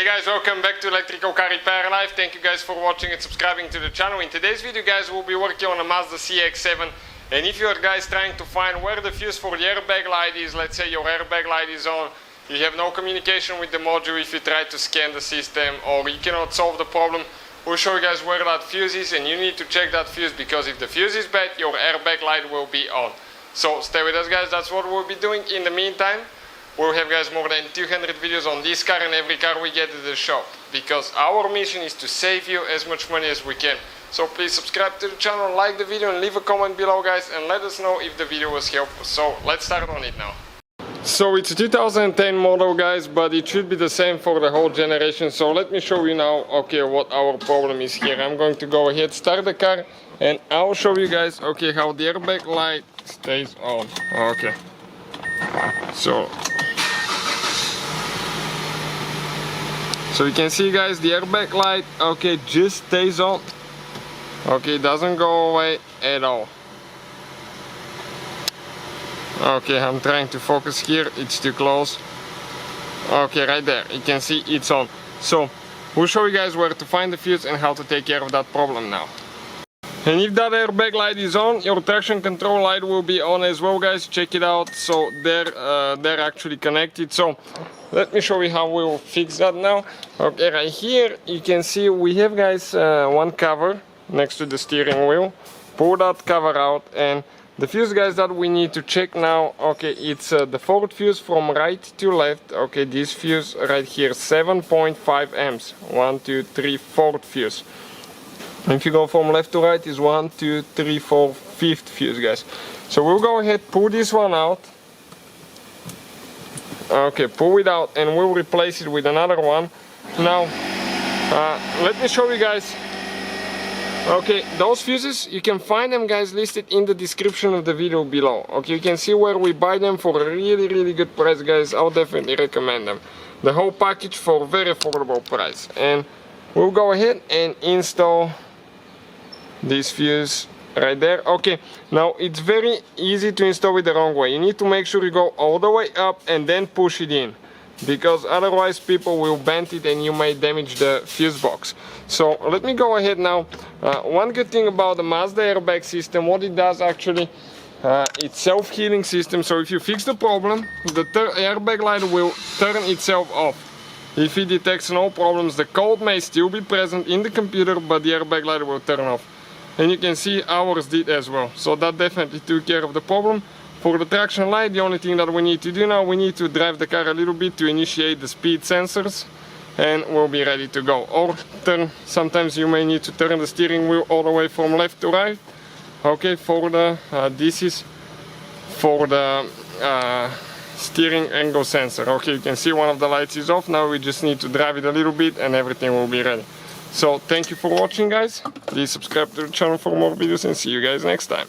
guys, welcome back to Electrical Car Repair Live. Thank you guys for watching and subscribing to the channel. In today's video guys, we'll be working on a Mazda CX-7, and if you are guys trying to find where the fuse for the airbag light is, let's say your airbag light is on, you have no communication with the module if you try to scan the system, or you cannot solve the problem, we'll show you guys where that fuse is, and you need to check that fuse, because if the fuse is bad, your airbag light will be on. So stay with us guys, that's what we'll be doing. In the meantime, we'll have guys more than 200 videos on this car and every car we get to the shop, because our mission is to save you as much money as we can. So please subscribe to the channel, like the video, and leave a comment below guys, and let us know if the video was helpful. So let's start on it now. So it's a 2010 model guys, but it should be the same for the whole generation. So let me show you now, okay, what our problem is here. I'm going to go ahead, start the car, and I'll show you guys, okay, how the airbag light stays on. Okay, so you can see guys, the airbag light, okay, just stays on. Okay, it doesn't go away at all. Okay, I'm trying to focus here, it's too close. Okay, right there, you can see it's on. So we'll show you guys where to find the fuse and how to take care of that problem now. And if that airbag light is on, your traction control light will be on as well guys, check it out. So they're actually connected. So let me show you how we will fix that now. Okay, right here you can see we have guys one cover next to the steering wheel. Pull that cover out, and the fuse guys that we need to check now, okay, it's the forward fuse from right to left. Okay, this fuse right here, 7.5 amps, 1, 2, 3, fourth fuse. If you go from left to right, is 1, 2, 3, 4, fifth fuse guys. So we'll go ahead, pull this one out. Okay, pull it out, and we'll replace it with another one. Now let me show you guys. Okay, those fuses, you can find them guys listed in the description of the video below. Okay, you can see where we buy them for a really good price guys. I'll definitely recommend them. The whole package for a very affordable price. And we'll go ahead and install this fuse right there. Okay, now it's very easy to install it the wrong way. You need to make sure you go all the way up and then push it in, because otherwise people will bend it and you may damage the fuse box. So let me go ahead now. One good thing about the Mazda airbag system, what it does actually, it's self-healing system. So if you fix the problem, the airbag light will turn itself off. If it detects no problems, the code may still be present in the computer, but the airbag light will turn off. And you can see ours did as well. So that definitely took care of the problem. For the traction light, the only thing that we need to do now, we need to drive the car a little bit to initiate the speed sensors, and we'll be ready to go. Or turn, sometimes you may need to turn the steering wheel all the way from left to right. Okay, for the this is for the steering angle sensor. Okay, you can see one of the lights is off. Now we just need to drive it a little bit and everything will be ready. So thank you for watching guys. Please subscribe to the channel for more videos, and see you guys next time.